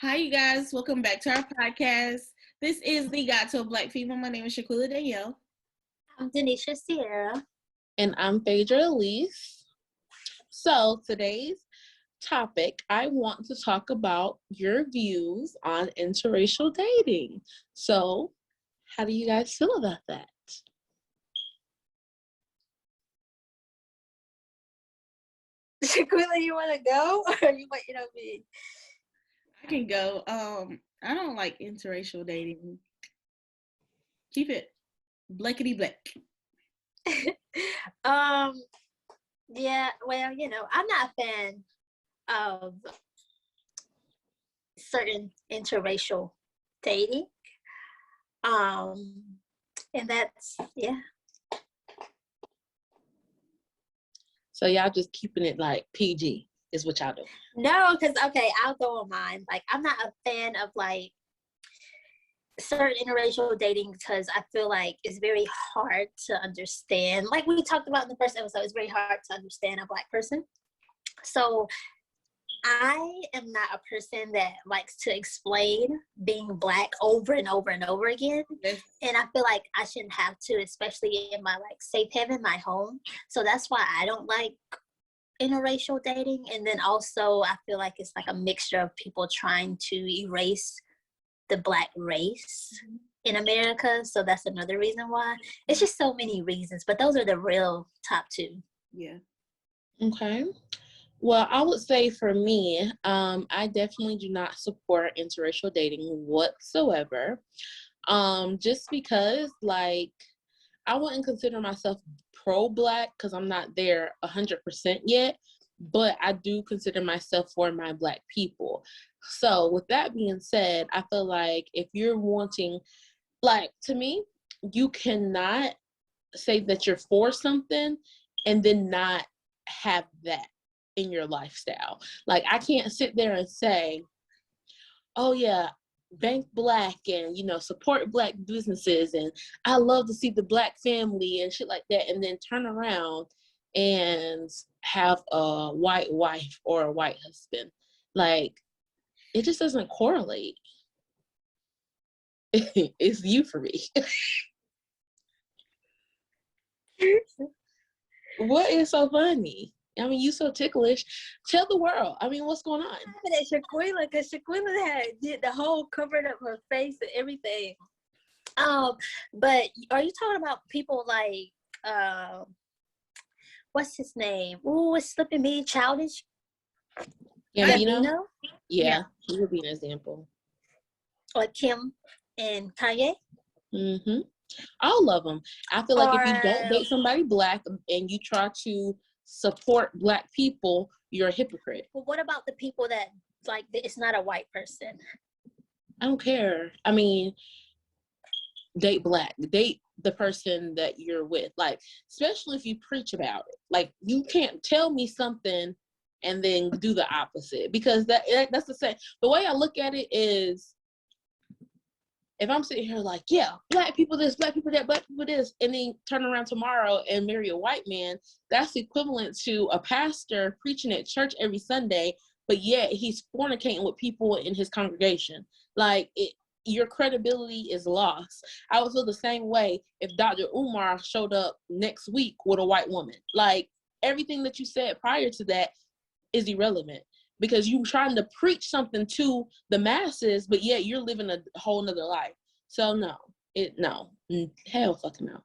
Hi, you guys. Welcome back to our podcast. This is the Got to a Black Female. My name is Shaquilla Danielle. I'm Denisha Sierra. And I'm Phaedra Elise. So today's topic, I want to talk about your views on interracial dating. So how do you guys feel about that? Shaquilla, you want to go or are you waiting on me? I can go. I don't like interracial dating. Keep it blackety black. Yeah, well, I'm not a fan of certain interracial dating. And that's, yeah. So y'all just keeping it like PG is what y'all do. No, because, okay, I'll go on mine. Like, I'm not a fan of, like, certain interracial dating because I feel like it's very hard to understand. Like we talked about in the first episode, it's very hard to understand a Black person. So I am not a person that likes to explain being Black over and over and over again. Yes. And I feel like I shouldn't have to, especially in my like safe haven, my home. So that's why I don't like interracial dating. And then also I feel like it's like a mixture of people trying to erase the Black race in America. So that's another reason why. It's just so many reasons, but those are the real top two. Yeah. Okay. Well, I would say for me, I definitely do not support interracial dating whatsoever. Just because, like, I wouldn't consider myself pro-Black because I'm not there 100% yet, but I do consider myself for my Black people. So with that being said, I feel like if you're wanting, like, to me, you cannot say that you're for something and then not have that in your lifestyle. Like, I can't sit there and say, oh yeah, bank Black and, support Black businesses and I love to see the Black family and shit like that, and then turn around and have a white wife or a white husband. Like, it just doesn't correlate. It's you for me. What is so funny? I mean, you so ticklish. Tell the world. I mean, what's going on? I'm at Shaquilla because Shaquilla did the whole covered up her face and everything. But are you talking about people like what's his name? Ooh, it's slipping me. Childish. Gambino? Yeah, he would be an example. Or Kim and Kanye. Mm-hmm. All of them. I feel like if you don't date somebody Black and you try to support Black people, you're a hypocrite. But what about the people that, like, it's not a white person? I don't care. I mean, date Black. Date the person that you're with. Like, especially if you preach about it. Like, you can't tell me something and then do the opposite, because that's the same. The way I look at it is, if I'm sitting here like, yeah, Black people this, Black people that, Black people this, and then turn around tomorrow and marry a white man, that's equivalent to a pastor preaching at church every Sunday, but yet he's fornicating with people in his congregation. Like, your credibility is lost. I would feel the same way if Dr. Umar showed up next week with a white woman. Like, everything that you said prior to that is irrelevant, because you're trying to preach something to the masses, but yet you're living a whole nother life. So no, hell fucking no.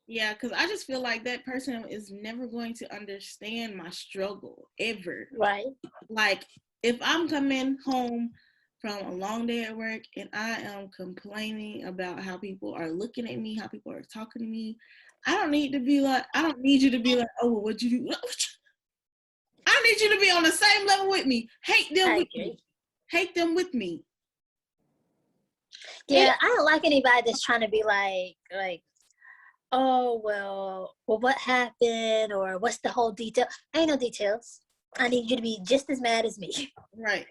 Yeah, because I just feel like that person is never going to understand my struggle, ever. Right. Like, if I'm coming home from a long day at work and I am complaining about how people are looking at me, how people are talking to me, I don't need you to be like, oh, well, what'd you do? I need you to be on the same level with me. Hate them with me. Yeah, I don't like anybody that's trying to be like, oh, well, what happened, or what's the whole detail? Ain't no details. I need you to be just as mad as me. Right.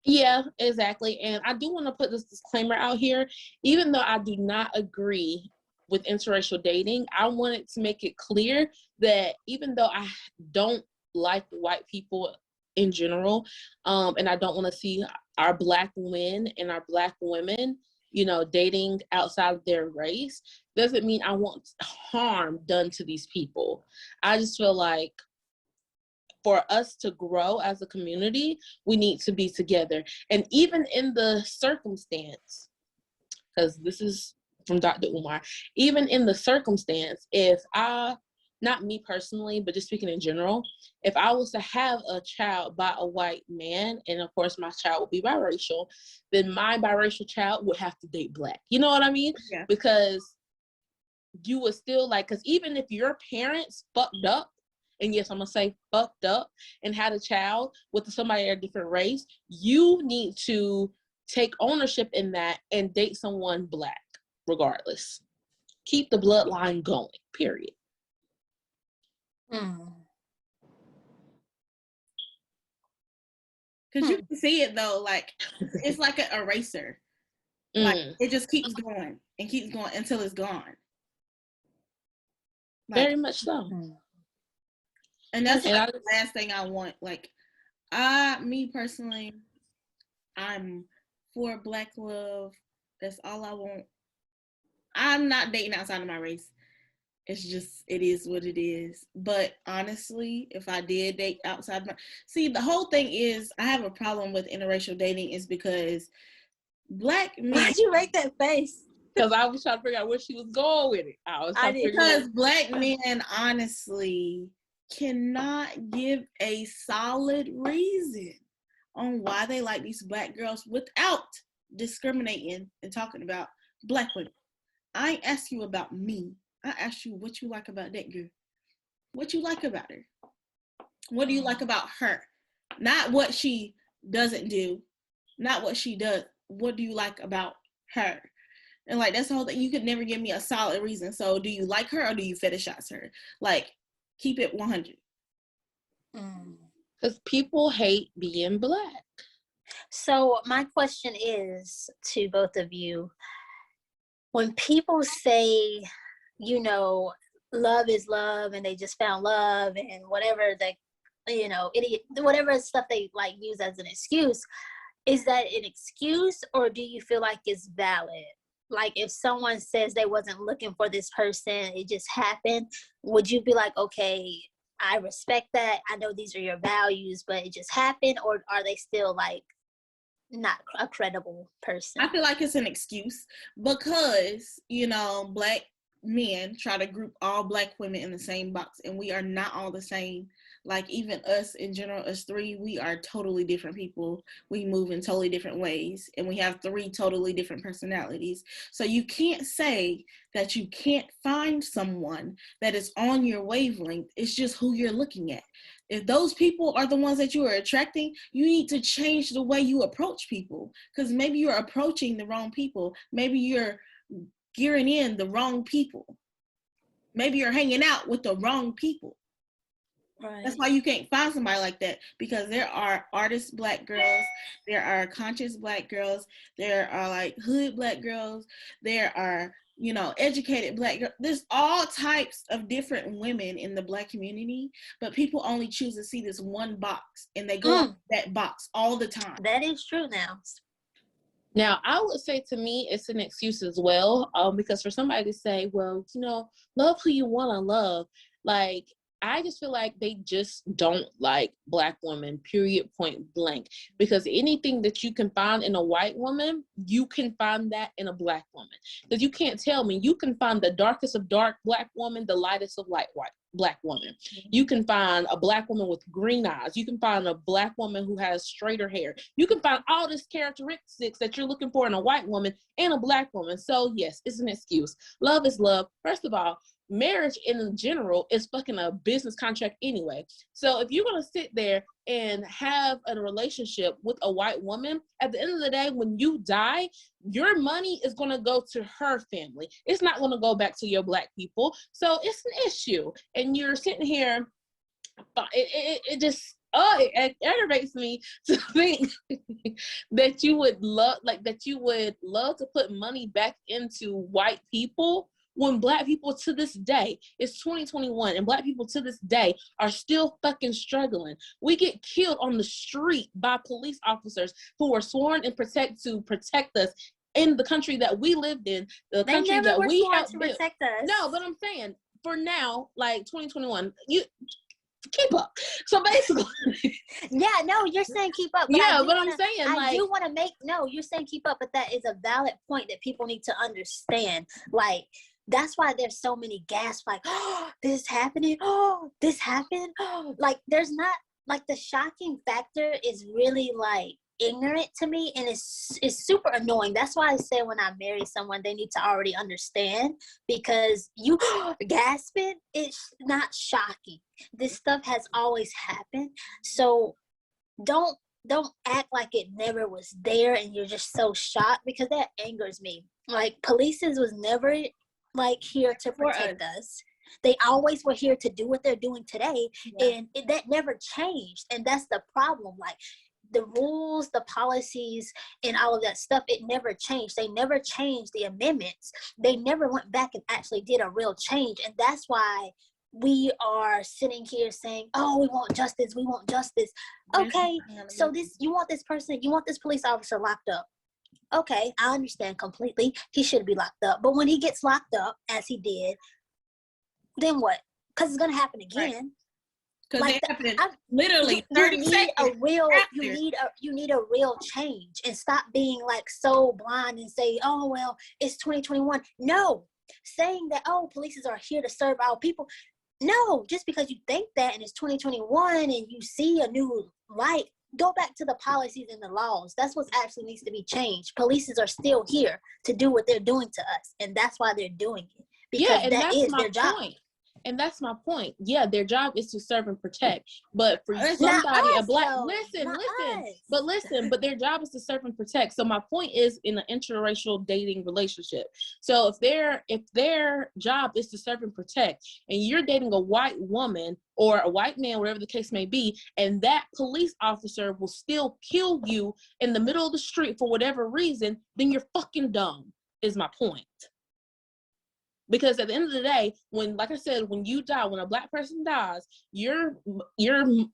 Yeah, exactly. And I do want to put this disclaimer out here. Even though I do not agree with interracial dating, I wanted to make it clear that even though I don't like white people in general, and I don't want to see our Black men and our Black women, you know, dating outside of their race, doesn't mean I want harm done to these people. I just feel like for us to grow as a community, we need to be together. And even in the circumstance, because this is from Dr. Umar, even in the circumstance, if I, not me personally, but just speaking in general, if I was to have a child by a white man, and of course my child would be biracial, then my biracial child would have to date Black. You know what I mean? Yeah. Because you would still like, because even if your parents fucked up, and yes, I'm gonna say fucked up, and had a child with somebody of a different race, you need to take ownership in that and date someone Black, regardless. Keep the bloodline going, period. Mm. Because you can see it though, like it's like an eraser. Like it just keeps going and keeps going until it's gone. Like, very much so. And that's like the last thing I want. Like, me personally, I'm for Black love. That's all I want. I'm not dating outside of my race. It's just, it is what it is. But honestly, if I did date outside my, see, the whole thing is, I have a problem with interracial dating is because Black men. Why'd you make that face? Because I was trying to figure out where she was going with it. Because Black men honestly cannot give a solid reason on why they like these Black girls without discriminating and talking about Black women. I ain't ask you about me. I asked you what you like about that girl. What you like about her? What do you like about her? Not what she doesn't do. Not what she does. What do you like about her? And like, that's the whole thing. You could never give me a solid reason. So do you like her or do you fetishize her? Like, keep it 100. Because people hate being Black. So my question is to both of you, when people say, you know, love is love and they just found love and whatever the, you know, idiot, whatever stuff they like use as an excuse, is that an excuse or do you feel like it's valid? Like if someone says they wasn't looking for this person, it just happened, would you be like, okay, I respect that, I know these are your values, but it just happened? Or are they still like not a credible person? I feel like it's an excuse because, you know, Black men try to group all Black women in the same box, and we are not all the same. Like, even us in general, us three, we are totally different people. We move in totally different ways, and we have 3 totally different personalities. So you can't say that you can't find someone that is on your wavelength. It's just who you're looking at. If those people are the ones that you are attracting, you need to change the way you approach people, because maybe you're approaching the wrong people. Maybe you're gearing in the wrong people. Maybe you're hanging out with the wrong people. Right. That's why you can't find somebody like that, because there are artist Black girls, there are conscious Black girls, there are like hood Black girls, there are, you know, educated Black girls. There's all types of different women in the Black community, but people only choose to see this one box and they go in that box all the time. That is true now. Now, I would say to me, it's an excuse as well, because for somebody to say, well, you know, love who you want to love, like, I just feel like they just don't like Black women, period, point blank. Because anything that you can find in a white woman, you can find that in a Black woman. Because you can't tell me, you can find the darkest of dark Black woman, the lightest of light white Black woman. You can find a Black woman with green eyes. You can find a Black woman who has straighter hair. You can find all these characteristics that you're looking for in a white woman and a Black woman. So yes, it's an excuse. Love is love. First of all, marriage in general is fucking a business contract anyway. So if you're going to sit there and have a relationship with a white woman, at the end of the day, when you die, your money is going to go to her family. It's not going to go back to your Black people. So it's an issue. And you're sitting here, it just, it aggravates me to think that you would love, like, that you would love to put money back into white people when Black people to this day, it's 2021, and Black people to this day are still fucking struggling. We get killed on the street by police officers who are sworn and to protect us in the country that we lived in, the They country never that were we sworn helped to build. protect us. No, but I'm saying for now, like 2021, you keep up. So basically, yeah, no, you're saying keep up. But yeah, but I'm saying, I do want to make, no, you're saying keep up, but that is a valid point that people need to understand. Like, that's why there's so many gasps, like, oh, this is happening. Oh, this happened. Oh, like, there's not, like, the shocking factor is really, like, ignorant to me, and it's super annoying. That's why I say when I marry someone, they need to already understand, because you gasping, it's not shocking. This stuff has always happened. So don't act like it never was there and you're just so shocked, because that angers me. Like, police was never like here to protect us. They always were here to do what they're doing today. And that never changed. And that's the problem. Like, the rules, the policies, and all of that stuff, it never changed. They never changed the amendments. They never went back and actually did a real change. And that's why we are sitting here saying, oh, we want justice, we want justice. Okay, so you want this police officer locked up. Okay, I understand completely. He should be locked up. But when he gets locked up, as he did, then what? Because it's going to happen again. Right. Because like it happened literally 30 seconds. You need a real change, and stop being like so blind and say, oh, well, it's 2021. No, saying that, oh, police are here to serve our people. No, just because you think that and it's 2021 and you see a new light, go back to the policies and the laws. That's what actually needs to be changed. Police are still here to do what they're doing to us, and that's why they're doing it. Because that is their job. And that's my point. Yeah, their job is to serve and protect. But for somebody, a Black, but their job is to serve and protect. So my point is in an interracial dating relationship. So if their job is to serve and protect, and you're dating a white woman or a white man, whatever the case may be, and that police officer will still kill you in the middle of the street for whatever reason, then you're fucking dumb, is my point. Because at the end of the day, when, like I said, when you die, when a Black person dies, your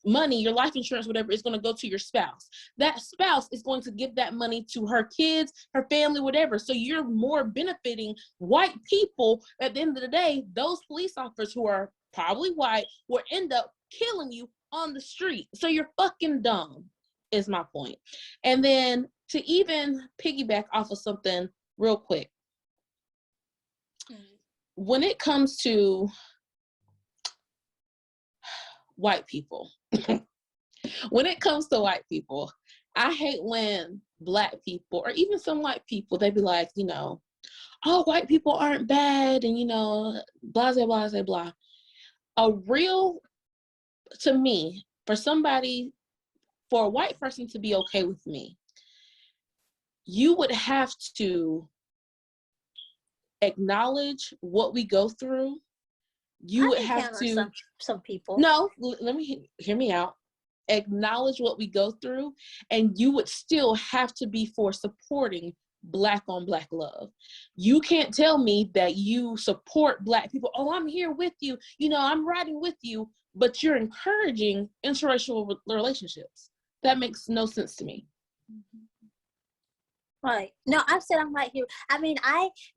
money, your life insurance, whatever, is going to go to your spouse. That spouse is going to give that money to her kids, her family, whatever. So you're more benefiting white people. At the end of the day, those police officers who are probably white will end up killing you on the street. So you're fucking dumb, is my point. And then to even piggyback off of something real quick, when it comes to white people, I hate when Black people, or even some white people, they be like, oh, white people aren't bad, and, blah, blah, blah, blah. To me, for a white person to be okay with me, you would have to acknowledge what we go through. You would have to some people. No, let me hear me out. Acknowledge what we go through, and you would still have to be for supporting Black on Black love. You can't tell me that you support Black people. Oh, I'm here with you. I'm riding with you, but you're encouraging interracial relationships. That makes no sense to me. Mm-hmm. Right. No, I've said I'm right here. I mean,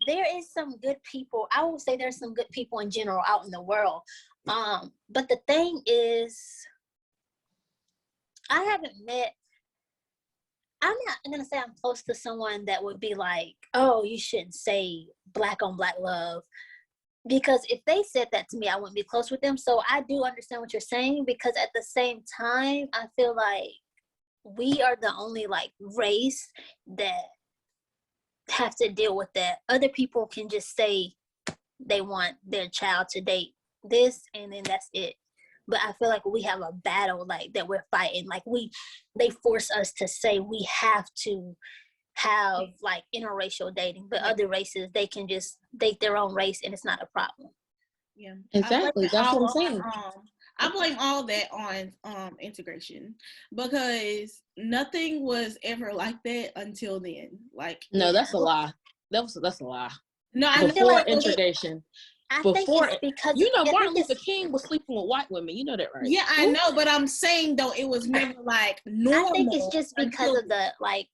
there is some good people. I will say there's some good people in general out in the world. But the thing is, I'm not going to say I'm close to someone that would be like, oh, you shouldn't say Black on Black love. Because if they said that to me, I wouldn't be close with them. So I do understand what you're saying, because at the same time, I feel like we are the only like race that have to deal with that. Other people can just say they want their child to date this, and then that's it. But I feel like we have a battle like that we're fighting. Like they force us to say we have to have like interracial dating, but other races, they can just date their own race and it's not a problem. Yeah, exactly. That's what I'm saying. I blame all that on integration, because nothing was ever like that until then. Like, no, that's a lie. That's a lie. No, I know. Before like integration. I think Before, it's because you know, I Martin think Luther it's King was sleeping with white women. You know that, right? Yeah, I know, but I'm saying though it was never like I think it's normal just because until of the like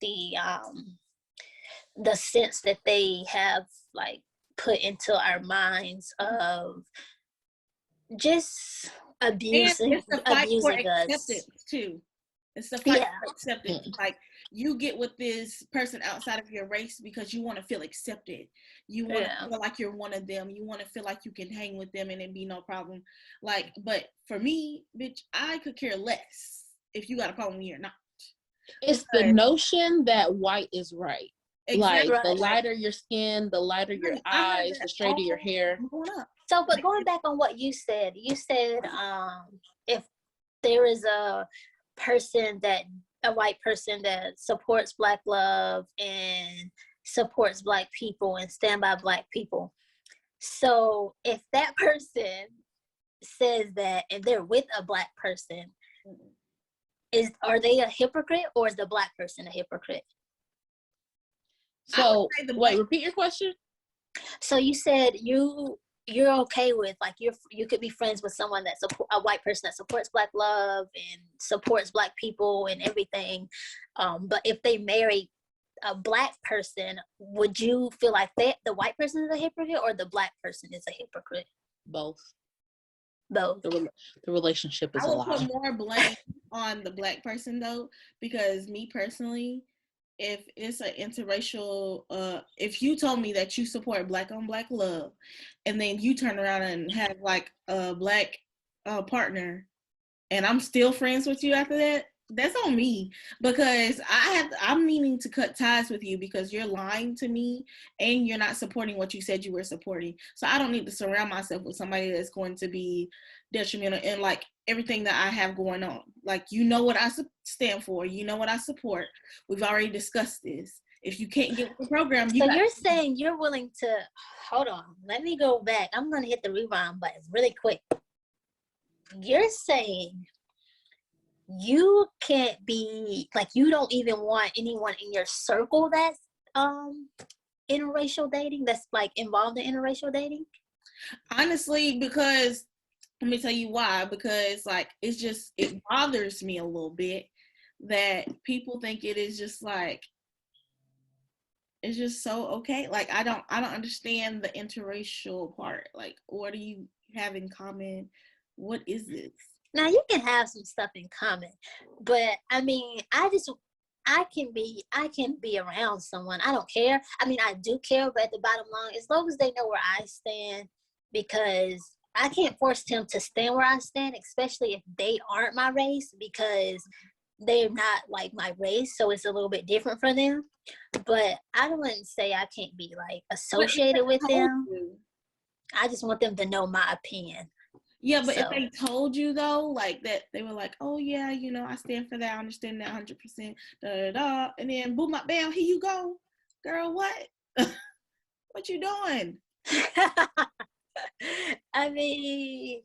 the sense that they have like put into our minds of just and abusing it's the fight for abusing us. acceptance too. It's the fight Yeah, for acceptance. Mm. Like you get with this person outside of your race because you want to feel accepted. You want to yeah. feel like you're one of them. You want to feel like you can hang with them and it be no problem. Like, but for me, bitch, I could care less if you got a problem with me or not. It's the Because notion that white is right. Like exactly, the Right. lighter your skin, the lighter your I heard eyes, the that straighter your all hair. growing up. So, but going back on what you said if there is a white person that supports Black love and supports Black people and stand by Black people. So if that person says that and they're with a Black person, are they a hypocrite or is the Black person a hypocrite? I would So, say the wait, black. repeat your question. So you said you're okay with like you could be friends with someone that's a white person that supports Black love and supports Black people and everything, but if they marry a Black person, would you feel like the white person is a hypocrite or the Black person is a hypocrite? Both. Both. The relationship is I a would put lie. more blame on the black person though, because me personally, if it's an interracial, if you told me that you support black on black love, and then you turn around and have like a black partner, and I'm still friends with you after that, that's on me because I'm meaning to cut ties with you because you're lying to me and you're not supporting what you said you were supporting. So I don't need to surround myself with somebody that's going to be detrimental in like everything that I have going on. Like, you know what I stand for, you know what I support. We've already discussed this. If you can't get with the program, you So got. you're saying you're willing to hold on. Let me go back. I'm gonna hit the rewind button really quick. You're saying you can't be like you don't even want anyone in your circle that's interracial dating, that's like involved in interracial dating? Honestly, because let me tell you why. Because like it bothers me a little bit that people think it is just like it's just so okay. Like I don't understand the interracial part. Like, what do you have in common? What is this? Now you can have some stuff in common, but I mean, I can be around someone. I don't care. I mean, I do care, but at the bottom line, as long as they know where I stand, because I can't force them to stand where I stand, especially if they aren't my race, because they're not like my race, so it's a little bit different for them. But I wouldn't say I can't be like But if associated with they told them. you, I just want them to know my opinion. yeah, but if So they told you though, like that, they were like, "Oh yeah, you know, I stand for that. I understand that 100%." Da da da, and then boom, my bam, here you go, girl. What? What you doing? I mean,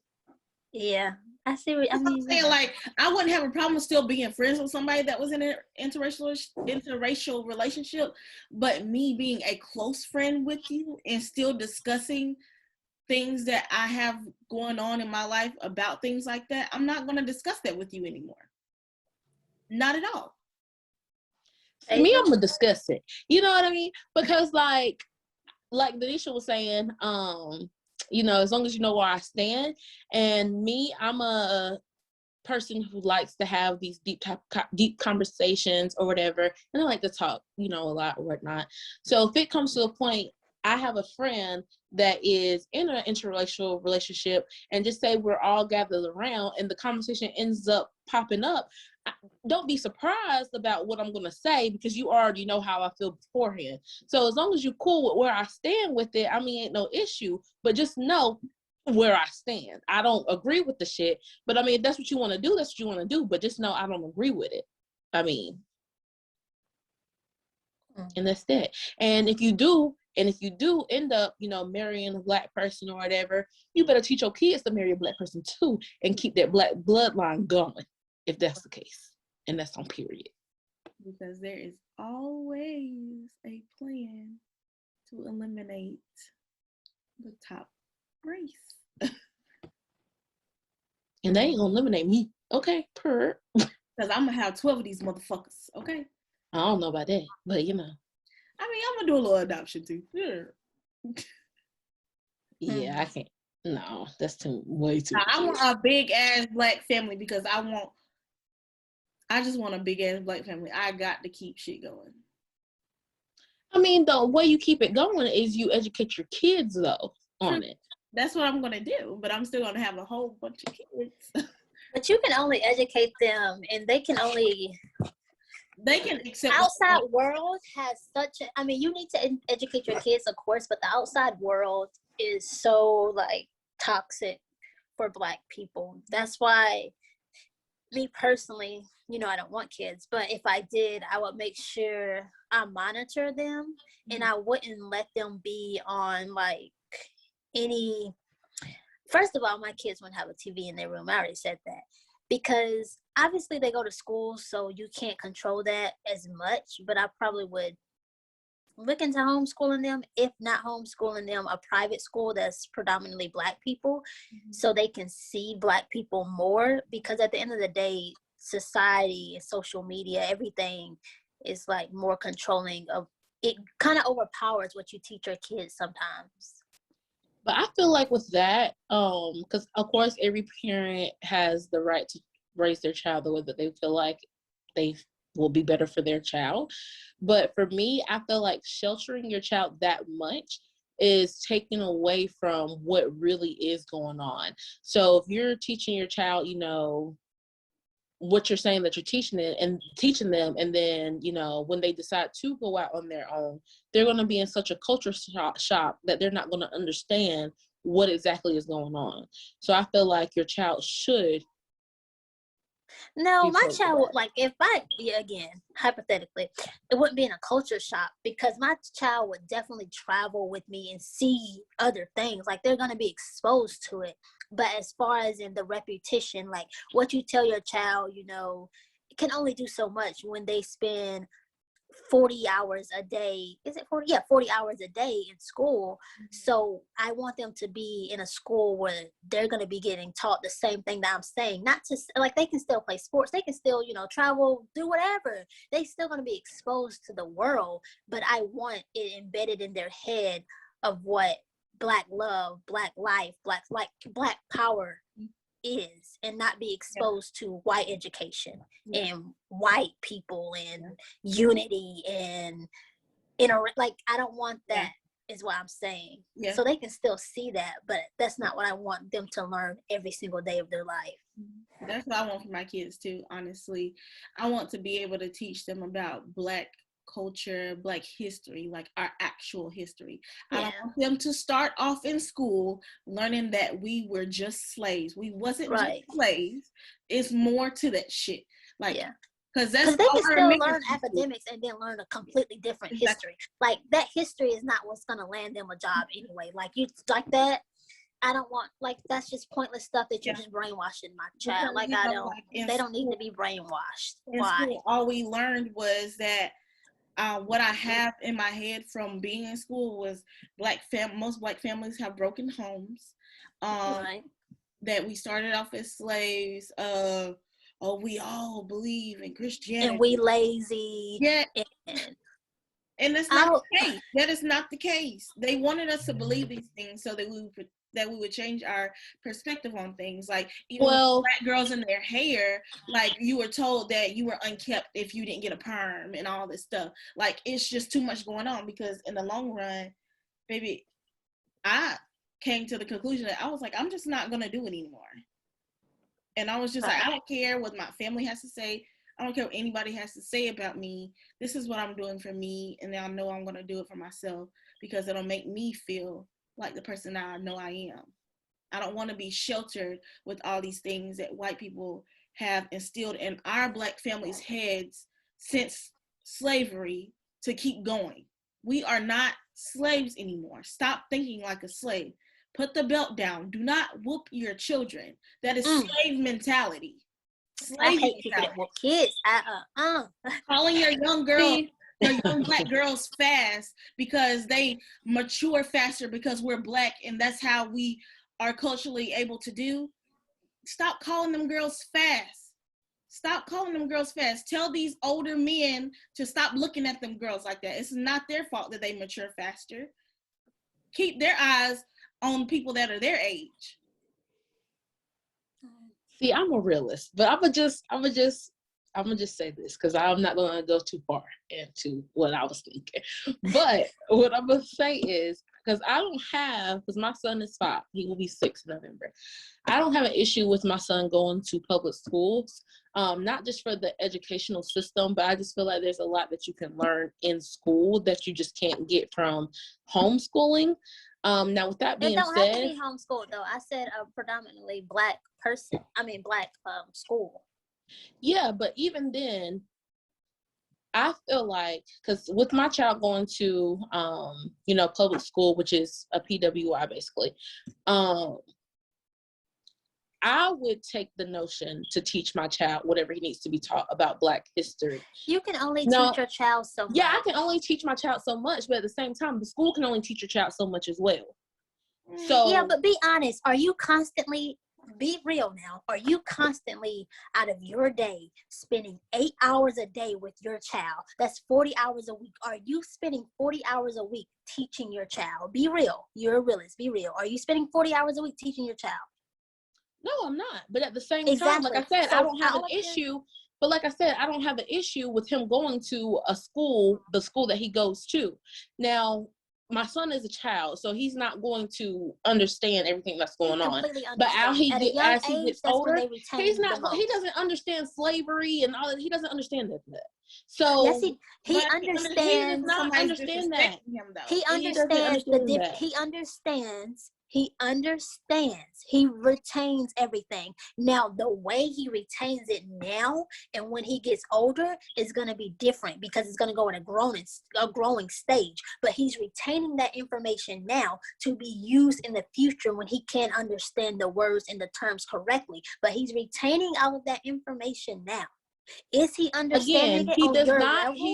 yeah, I see what I I'm mean. saying, like, I wouldn't have a problem still being friends with somebody that was in an interracial relationship, but me being a close friend with you and still discussing things that I have going on in my life about things like that, I'm not going to discuss that with you anymore. Not at all. Me, I'm gonna discuss it. You know what I mean? Because like Denisha was saying, you know, as long as you know where I stand, and me, I'm a person who likes to have these deep conversations or whatever, and I like to talk, you know, a lot or whatnot. So if it comes to a point, I have a friend that is in an interracial relationship, and just say we're all gathered around, and the conversation ends up popping up. Don't be surprised about what I'm going to say because you already know how I feel beforehand. So as long as you're cool with where I stand with it, I mean, ain't no issue. But just know where I stand. I don't agree with the shit, but I mean, if that's what you want to do, that's what you want to do. But just know I don't agree with it. I mean, and that's that. And if you do end up, you know, marrying a black person or whatever, you better teach your kids to marry a black person too and keep that black bloodline going, if that's the case. And that's on period. Because there is always a plan to eliminate the top race. And they ain't gonna eliminate me. Okay, per. Because I'm going to have 12 of these motherfuckers, okay? I don't know about that, but you know. I mean, I'm going to do a little adoption too. Yeah, I can't. No, that's way too much. I want a big ass black family because I just want a big ass black family. I got to keep shit going. I mean, the way you keep it going is you educate your kids, though, on it. That's what I'm going to do, but I'm still going to have a whole bunch of kids. But you can only educate them, and they can accept outside world has such a, I mean, you need to educate your kids, of course, but the outside world is so like toxic for Black people. That's why me personally, you know, I don't want kids, but if I did, I would make sure I monitor them, and I wouldn't let them be on like any. First of all, my kids wouldn't have a TV in their room. I already said that, because obviously they go to school, so you can't control that as much, but I probably would look into homeschooling them, if not homeschooling them, a private school that's predominantly Black people, so they can see Black people more, because at the end of the day, society and social media, everything is like more controlling of it, kind of overpowers what you teach your kids sometimes. But I feel like with that, because of course every parent has the right to raise their child the way that they feel like they will be better for their child. But for me, I feel like sheltering your child that much is taking away from what really is going on. So if you're teaching your child, you know, what you're saying that you're teaching them, and then, you know, when they decide to go out on their own, they're going to be in such a culture shock that they're not going to understand what exactly is going on. So I feel like your child should. No, my child, like, if again, hypothetically, it wouldn't be in a culture shock, because my child would definitely travel with me and see other things. Like, they're going to be exposed to it. But as far as in the repetition, like what you tell your child, you know, it can only do so much when they spend 40 hours a day. Is it 40? Yeah, 40 hours a day in school. So I want them to be in a school where they're going to be getting taught the same thing that I'm saying. Not to, like, they can still play sports. They can still, you know, travel, do whatever. They still going to be exposed to the world. But I want it embedded in their head of what Black love, Black life, Black power is, and not be exposed to white education and white people and unity and like, I don't want that, is what I'm saying. So they can still see that, but that's not what I want them to learn every single day of their life. That's what I want for my kids too, honestly. I want to be able to teach them about Black culture, Black history, like our actual history. I don't want them to start off in school learning that we were just slaves. We wasn't just slaves. It's more to that shit. Like, because they can still learn academics and then learn a completely different history. Like, that history is not what's going to land them a job anyway. Like, you like that. I don't want, like, that's just pointless stuff that you're just brainwashing my child. Like, I don't, they don't need to be brainwashed. Why? School, all we learned was that what I have in my head from being in school was most Black families have broken homes. That we started off as slaves. We all believe in Christianity. And we lazy. Yeah. And that's not the case. That is not the case. They wanted us to believe these things so that we would change our perspective on things. Like, even Black girls in their hair, like, you were told that you were unkept if you didn't get a perm and all this stuff. Like, it's just too much going on, because in the long run, baby, I came to the conclusion that I was like, I'm just not going to do it anymore. And I was just like, I don't care what my family has to say. I don't care what anybody has to say about me. This is what I'm doing for me, and I know I'm going to do it for myself, because it'll make me feel like the person that I know I am. I don't want to be sheltered with all these things that white people have instilled in our Black families' heads since slavery to keep going. We are not slaves anymore. Stop thinking like a slave. Put the belt down. Do not whoop your children. That is slave mentality. I hate people that whoop kids. Calling your young girl the young Black girls fast because they mature faster because we're Black and that's how we are culturally able to do. Stop calling them girls fast. Stop calling them girls fast. Tell these older men to stop looking at them girls like that. It's not their fault that they mature faster. Keep their eyes on people that are their age. See, I'm a realist, but I'm gonna just say this because I'm not gonna go too far into what I was thinking. But what I'm gonna say is because my son is 5, he will be 6 in November. I don't have an issue with my son going to public schools, not just for the educational system, but I just feel like there's a lot that you can learn in school that you just can't get from homeschooling. Now, with that being It don't said, have to be homeschooled though. I said a predominantly Black school. yeah, but even then, I feel like, because with my child going to, public school, which is a PWI basically, I would take the notion to teach my child whatever he needs to be taught about Black history. You can only teach your child so much. Yeah, I can only teach my child so much, but at the same time, the school can only teach your child so much as well. So yeah, but be honest. Are you constantly, be real now, are you constantly out of your day spending 8 hours a day with your child? That's 40 hours a week. Are you spending 40 hours a week teaching your child? Be real. You're a realist. Be real. Are you spending 40 hours a week teaching your child? No, I'm not. But at the same time, like I said, I don't have an issue. But like I said, I don't have an issue with him going to the school that he goes to. Now, my son is a child, so he's not going to understand everything that's going on. But as he gets older, he doesn't understand slavery and all that. He doesn't understand that. So yes, he understands. He does not understand that. He understands. He retains everything. Now, the way he retains it now and when he gets older is going to be different because it's going to go in a growing stage. But he's retaining that information now to be used in the future when he can't understand the words and the terms correctly. But he's retaining all of that information now. Is he understanding it? He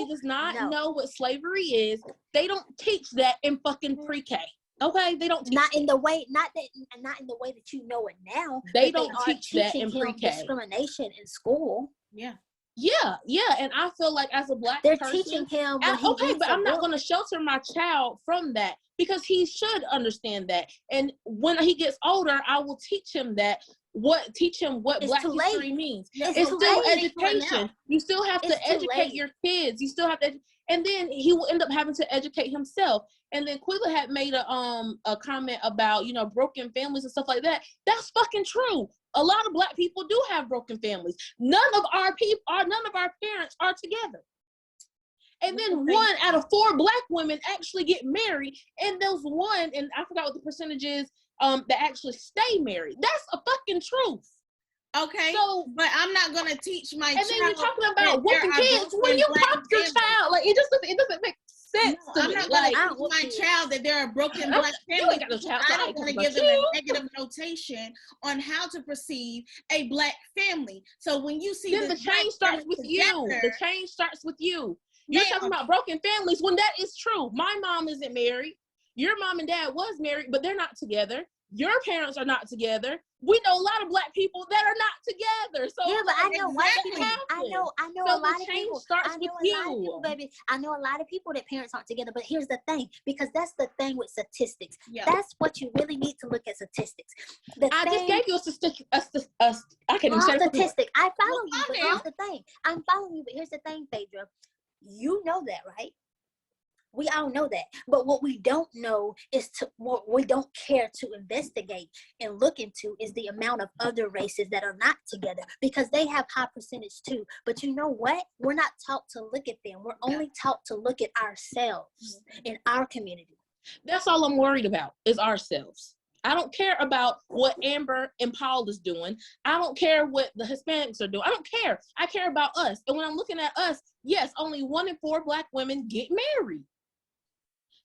does not know what slavery is. They don't teach that in fucking pre-K. Okay, they don't teach not in the way that you know it now. They don't teach that in pre-K. Discrimination in school. Yeah, and I feel like as a Black they're person, teaching him. But I'm not going to shelter my child from that because he should understand that. And when he gets older, I will teach him what Black history means. It's still education. You still have to educate your kids. You still have to, and then he will end up having to educate himself. And then Quilla had made a comment about, broken families and stuff like that. That's fucking true. A lot of Black people do have broken families. None of our parents are together. And then 1 out of 4 Black women actually get married, and those 1, and I forgot what the percentage is, that actually stay married. That's a fucking truth. Okay, so but I'm not gonna teach my child. And then you're talking about whooping kids when you pop your child. Like it doesn't make sense to me. I'm not gonna teach my child that there are broken Black families. I'm gonna give them a negative notation on how to perceive a Black family. So when you see then the change starts with you. The change starts with you. You're talking about broken families when that is true. My mom isn't married. Your mom and dad was married, but they're not together. Your parents are not together. We know a lot of Black people that are not together. So yeah, but I know white people. I know so a lot of people. Starts with you. Baby. I know a lot of people that parents aren't together. But here's the thing, because that's the thing with statistics. Yeah. That's what you really need to look at statistics. I just gave you a statistic. I can't even say statistic. I follow you, but here's the thing. I'm following you, but here's the thing, Phaedra. You know that, right? We all know that. But what we don't know is what we don't care to investigate and look into is the amount of other races that are not together, because they have high percentage too. But you know what? We're not taught to look at them. We're only taught to look at ourselves in our community. That's all I'm worried about is ourselves. I don't care about what Amber and Paul is doing. I don't care what the Hispanics are doing. I don't care. I care about us. And when I'm looking at us, yes, only 1 in 4 Black women get married.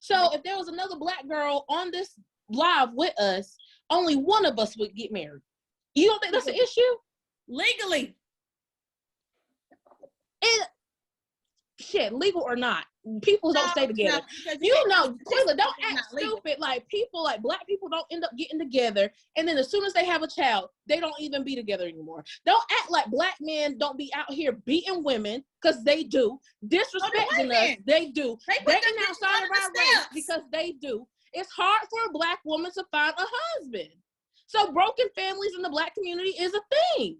So if there was another Black girl on this live with us, only 1 of us would get married. You don't think that's an issue? Legally. shit, legal or not, people don't stay together. Quilla, don't act stupid. Like people, like black people don't end up getting together, and then as soon as they have a child, they don't even be together anymore. Don't act like black men don't be out here beating women, because they do, disrespecting us, they do, dating outside of our race, because they do. It's hard for a black woman to find a husband. So broken families in the black community is a thing.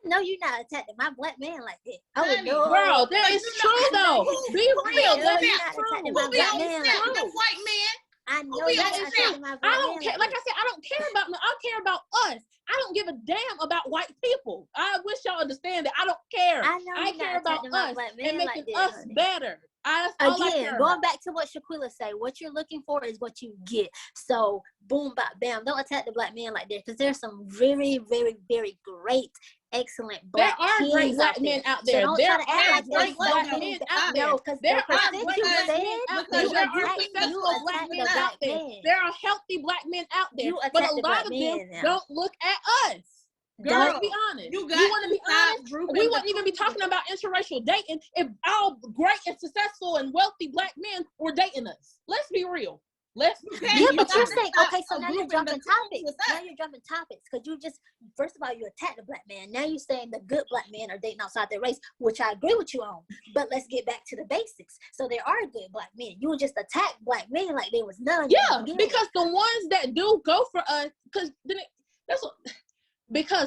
No, you're not attacking my black man like that. Oh no, girl, that is true though. Be real, that is true. Who be upset? The white man. I know that is true. I don't care. Like I said, I don't care about. I care about us. I don't give a damn about white people. I wish y'all understand that. I don't care. I care about us and making us better. Again, going back to what Shaquilla said, what you're looking for is what you get. So boom, bop, bam. Don't attack the black man like that, because there's some very, very, very great, excellent black men. There are great black men out there. So there are great black men out there. There are great black men out there. There are successful black men out there. There are healthy black men out there. But a lot of them don't look at us. Girl, let's be honest. You want to be honest? We wouldn't even be talking about interracial dating if all great and successful and wealthy black men were dating us. Let's be real. But you're saying, okay, so now you're jumping topics. Now you're jumping topics, because you just, first of all, you attacked the black man. Now you're saying the good black men are dating outside their race, which I agree with you on. But let's get back to the basics. So there are good black men. You would just attack black men like there was none. Yeah, because the ones that do go for us, because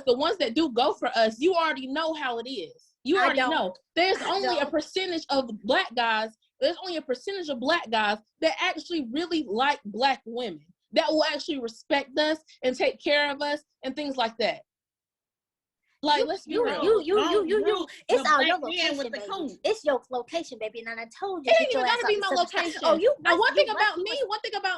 the ones that do go for us, you already know how it is. You already know. There's only a percentage of black guys. There's only a percentage of black guys that actually really like black women, that will actually respect us and take care of us and things like that. Like, let's be real. It's our your location, baby. It's your location, baby. And I told you. It ain't even gotta be my location. Now, one thing about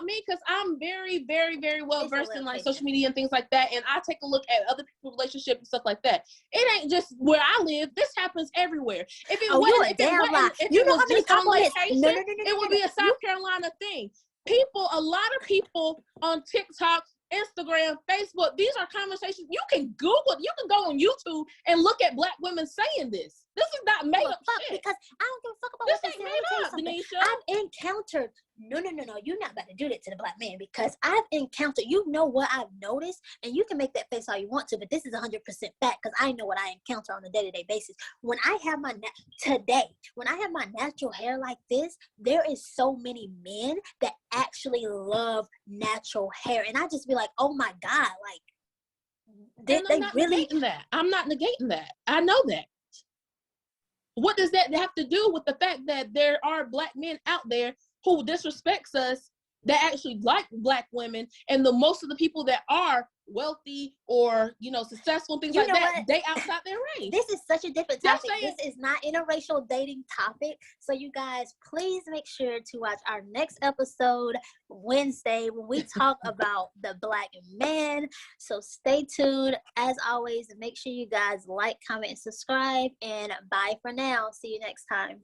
me, because I'm very, very, very well versed in like social media and things like that, and I take a look at other people's relationships and stuff like that. It ain't just where I live. This happens everywhere. If it was just on location, it would be a South Carolina thing. A lot of people on TikTok, Instagram, Facebook, these are conversations. You can Google, you can go on YouTube and look at black women saying this. This is not made up shit. Because I don't give a fuck about this what ain't made up, Denisha. I've encountered, no, you're not about to do that to the black man, because I've encountered, you know what I've noticed, and you can make that face all you want to, but this is 100% fact, because I know what I encounter on a day-to-day basis. When I have my natural hair like this, there is so many men that actually love natural hair, and I just be like, oh my God, like, they really. I'm not negating that. I know that. What does that have to do with the fact that there are black men out there who disrespects us, that actually like black women, and most of the people that are wealthy or successful, things like that, they outside their race? This is such a different topic. This is not interracial dating topic. So you guys, please make sure to watch our next episode Wednesday when we talk about the black man. So stay tuned. As always, make sure you guys like, comment, and subscribe. And bye for now. See you next time.